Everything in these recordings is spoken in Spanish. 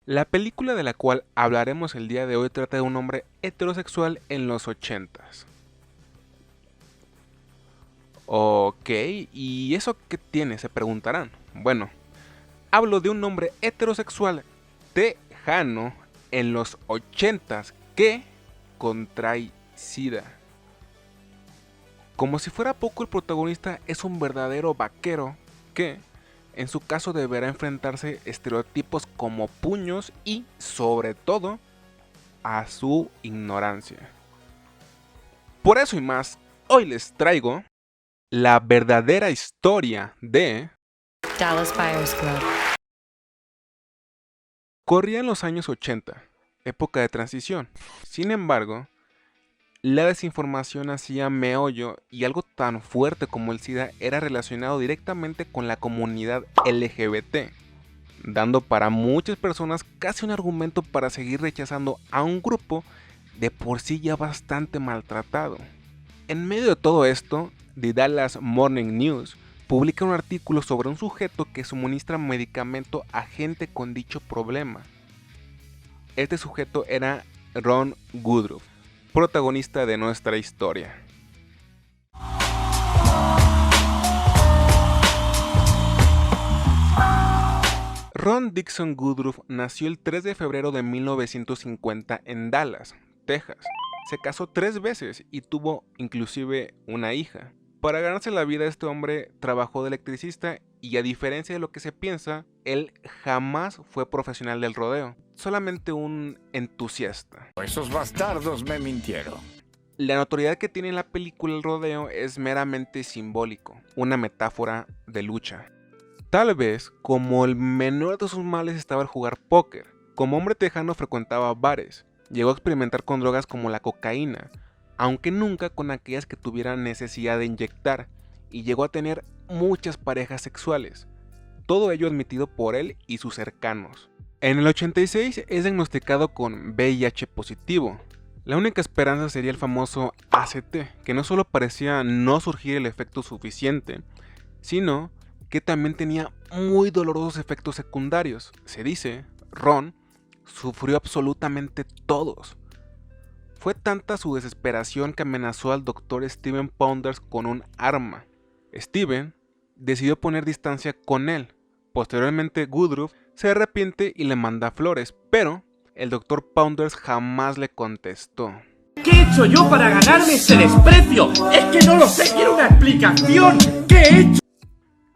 La película de la cual hablaremos el día de hoy trata de un hombre heterosexual en los 80s. Ok, ¿y eso qué tiene? Se preguntarán. Bueno, hablo de un hombre heterosexual tejano en los 80s que contrae SIDA. Como si fuera poco, el protagonista es un verdadero vaquero que, en su caso, deberá enfrentarse a estereotipos como puños y, sobre todo, a su ignorancia. Por eso y más, hoy les traigo la verdadera historia de... Dallas Buyers Club. Corría en los años 80, época de transición. Sin embargo, la desinformación hacía meollo y algo tan fuerte como el SIDA era relacionado directamente con la comunidad LGBT, dando para muchas personas casi un argumento para seguir rechazando a un grupo de por sí ya bastante maltratado. En medio de todo esto, The Dallas Morning News publica un artículo sobre un sujeto que suministra medicamento a gente con dicho problema. Este sujeto era Ron Woodruff, protagonista de nuestra historia. Ron Dixon Woodruff nació el 3 de febrero de 1950 en Dallas, Texas. Se casó 3 veces y tuvo inclusive una hija. Para ganarse la vida este hombre trabajó de electricista y a diferencia de lo que se piensa, él jamás fue profesional del rodeo, solamente un entusiasta. Esos bastardos me mintieron. La notoriedad que tiene en la película el rodeo es meramente simbólico, una metáfora de lucha. Tal vez, como el menor de sus males estaba el jugar póker, como hombre tejano frecuentaba bares, llegó a experimentar con drogas como la cocaína, aunque nunca con aquellas que tuvieran necesidad de inyectar, y llegó a tener muchas parejas sexuales, todo ello admitido por él y sus cercanos. En el 86 es diagnosticado con VIH positivo. La única esperanza sería el famoso ACT, que no solo parecía no surgir el efecto suficiente, sino que también tenía muy dolorosos efectos secundarios. Se dice, Ron sufrió absolutamente todos. Fue tanta su desesperación que amenazó al doctor Steven Pounders con un arma. Steven decidió poner distancia con él. Posteriormente Woodruff se arrepiente y le manda flores, pero el doctor Pounders jamás le contestó. ¿Qué he hecho yo para ganarme ese desprecio? Es que no lo sé, quiero una explicación. ¿Qué he hecho?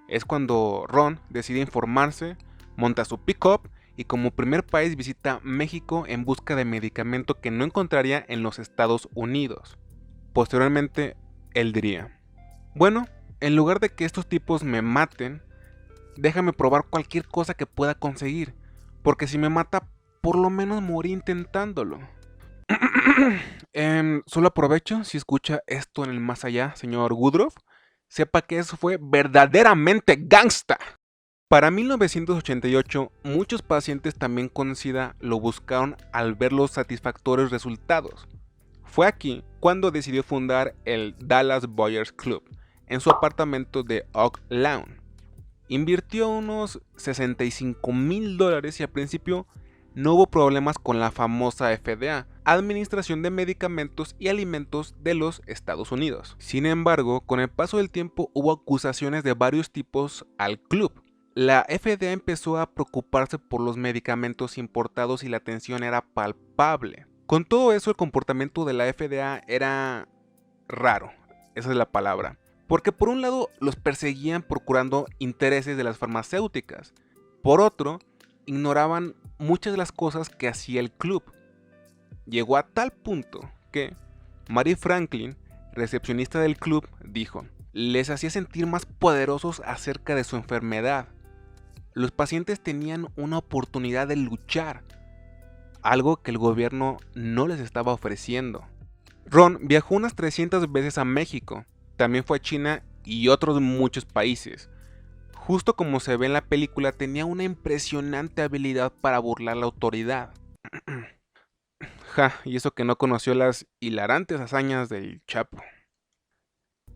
Es cuando Ron decide informarse, monta su pick-up y como primer país visita México en busca de medicamento que no encontraría en los Estados Unidos. Posteriormente, él diría, bueno, en lugar de que estos tipos me maten, déjame probar cualquier cosa que pueda conseguir, porque si me mata, por lo menos morí intentándolo. Solo aprovecho si escucha esto en el más allá, señor Woodruff, sepa que eso fue verdaderamente gangsta. Para 1988, muchos pacientes también con SIDA lo buscaron al ver los satisfactorios resultados. Fue aquí cuando decidió fundar el Dallas Buyers Club en su apartamento de Oak Lawn. Invirtió unos $65,000 y al principio no hubo problemas con la famosa FDA, Administración de Medicamentos y Alimentos de los Estados Unidos. Sin embargo, con el paso del tiempo hubo acusaciones de varios tipos al club. La FDA empezó a preocuparse por los medicamentos importados y la tensión era palpable. Con todo eso, el comportamiento de la FDA era raro, esa es la palabra. Porque por un lado los perseguían procurando intereses de las farmacéuticas, por otro, ignoraban muchas de las cosas que hacía el club. Llegó a tal punto que Mary Franklin, recepcionista del club, dijo, les hacía sentir más poderosos acerca de su enfermedad. Los pacientes tenían una oportunidad de luchar, algo que el gobierno no les estaba ofreciendo. Ron viajó unas 300 veces a México, también fue a China y otros muchos países. Justo como se ve en la película, tenía una impresionante habilidad para burlar la autoridad. Y eso que no conoció las hilarantes hazañas del Chapo.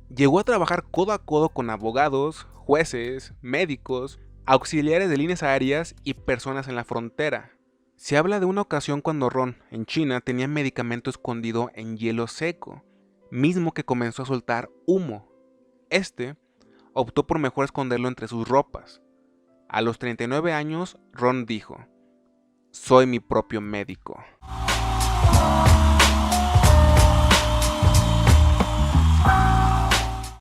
Llegó a trabajar codo a codo con abogados, jueces, médicos, auxiliares de líneas aéreas y personas en la frontera. Se habla de una ocasión cuando Ron, en China, tenía medicamento escondido en hielo seco, mismo que comenzó a soltar humo. Este optó por mejor esconderlo entre sus ropas. A los 39 años, Ron dijo: "Soy mi propio médico".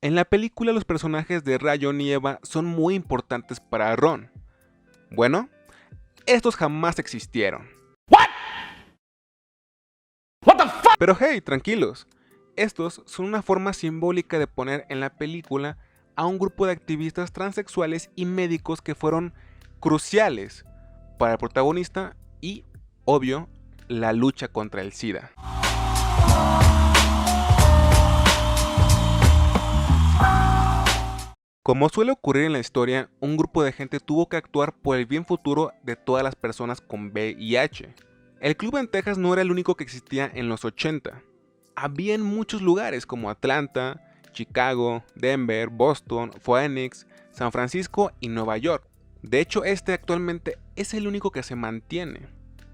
En la película los personajes de Rayon y Eva son muy importantes para Ron. Bueno, estos jamás existieron. Pero hey, tranquilos. Estos son una forma simbólica de poner en la película a un grupo de activistas transexuales y médicos que fueron cruciales para el protagonista y, obvio, la lucha contra el SIDA. Como suele ocurrir en la historia, un grupo de gente tuvo que actuar por el bien futuro de todas las personas con VIH. El club en Texas no era el único que existía en los 80. Había en muchos lugares como Atlanta, Chicago, Denver, Boston, Phoenix, San Francisco y Nueva York. De hecho, este actualmente es el único que se mantiene.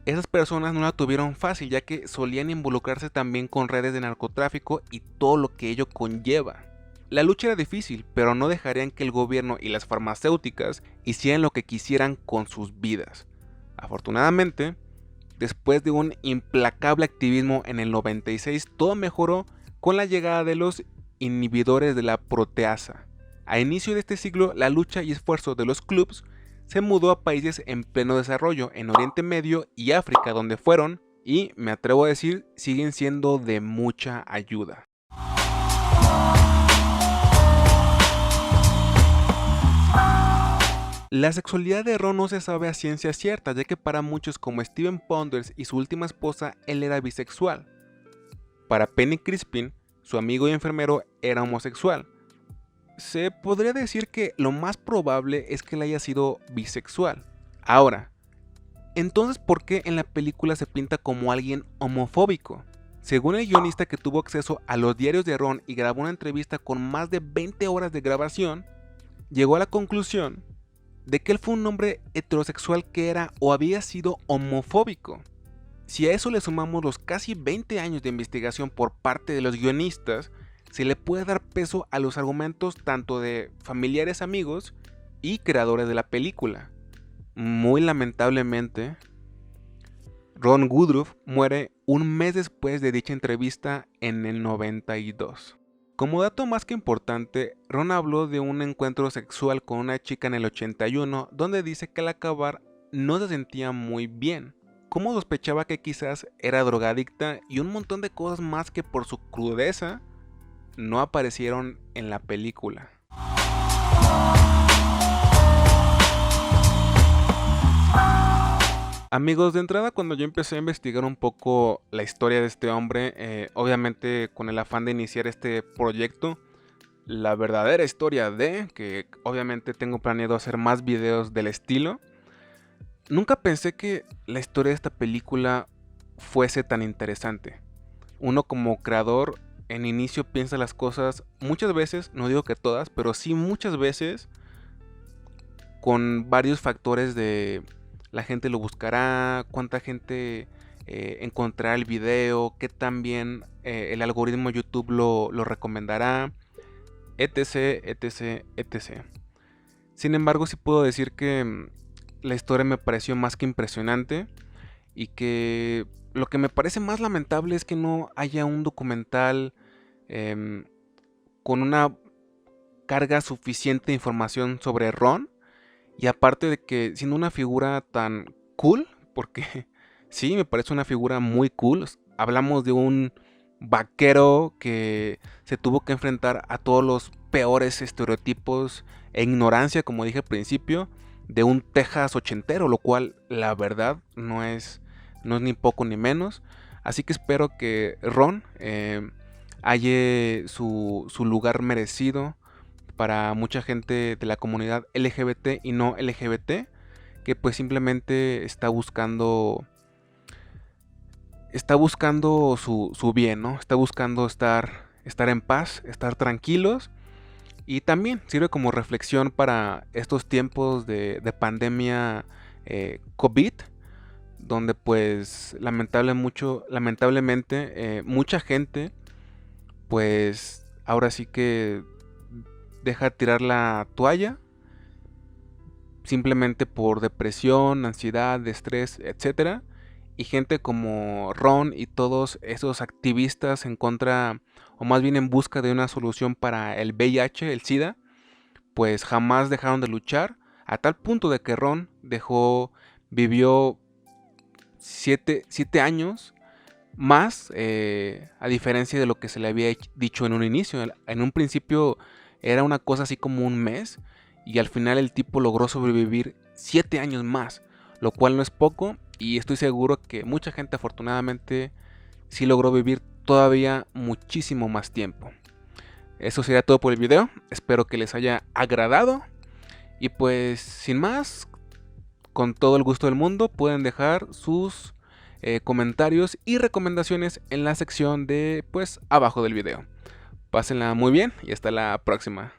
Esas personas no la tuvieron fácil, ya que solían involucrarse también con redes de narcotráfico y todo lo que ello conlleva. La lucha era difícil, pero no dejarían que el gobierno y las farmacéuticas hicieran lo que quisieran con sus vidas. Afortunadamente, después de un implacable activismo en el 96, todo mejoró con la llegada de los inhibidores de la proteasa. A inicio de este siglo, la lucha y esfuerzo de los clubs se mudó a países en pleno desarrollo, en Oriente Medio y África, donde fueron, y me atrevo a decir, siguen siendo de mucha ayuda. La sexualidad de Ron no se sabe a ciencia cierta, ya que para muchos como Steven Ponders y su última esposa, él era bisexual. Para Penny Crispin, su amigo y enfermero, era homosexual. Se podría decir que lo más probable es que él haya sido bisexual. Ahora, entonces, ¿por qué en la película se pinta como alguien homofóbico? Según el guionista que tuvo acceso a los diarios de Ron y grabó una entrevista con más de 20 horas de grabación, llegó a la conclusión de que él fue un hombre heterosexual que era o había sido homofóbico. Si a eso le sumamos los casi 20 años de investigación por parte de los guionistas, se le puede dar peso a los argumentos tanto de familiares, amigos y creadores de la película. Muy lamentablemente, Ron Woodruff muere un mes después de dicha entrevista en el 92. Como dato más que importante, Ron habló de un encuentro sexual con una chica en el 81, donde dice que al acabar no se sentía muy bien, como sospechaba que quizás era drogadicta y un montón de cosas más que por su crudeza no aparecieron en la película. Amigos, de entrada cuando yo empecé a investigar un poco la historia de este hombre, obviamente con el afán de iniciar este proyecto, la verdadera historia que obviamente tengo planeado hacer más videos del estilo, nunca pensé que la historia de esta película fuese tan interesante. Uno como creador en inicio piensa las cosas muchas veces, no digo que todas, pero sí muchas veces con varios factores de la gente lo buscará, cuánta gente encontrará el video, qué tan bien el algoritmo YouTube lo recomendará, etc, etc, etc. Sin embargo, sí puedo decir que la historia me pareció más que impresionante y que lo que me parece más lamentable es que no haya un documental con una carga suficiente de información sobre Ron. Y aparte de que siendo una figura tan cool, porque sí, me parece una figura muy cool. Hablamos de un vaquero que se tuvo que enfrentar a todos los peores estereotipos e ignorancia, como dije al principio, de un Texas ochentero, lo cual la verdad no es ni poco ni menos. Así que espero que Ron halle su lugar merecido para mucha gente de la comunidad LGBT y no LGBT, que pues simplemente está buscando su bien, ¿no? Está buscando estar en paz, estar tranquilos, y también sirve como reflexión para estos tiempos de pandemia COVID, donde pues lamentablemente mucha gente pues ahora sí que deja tirar la toalla simplemente por depresión, ansiedad, estrés, etcétera. Y gente como Ron y todos esos activistas en contra, o más bien en busca de una solución para el VIH, el SIDA, pues jamás dejaron de luchar, a tal punto de que Ron vivió 7 años más, a diferencia de lo que se le había dicho en un inicio. En un principio era una cosa así como un mes, y al final el tipo logró sobrevivir 7 años más, lo cual no es poco, y estoy seguro que mucha gente afortunadamente sí logró vivir todavía muchísimo más tiempo. Eso sería todo por el video, espero que les haya agradado, y pues sin más, con todo el gusto del mundo pueden dejar sus comentarios y recomendaciones en la sección de pues abajo del video. Pásenla muy bien y hasta la próxima.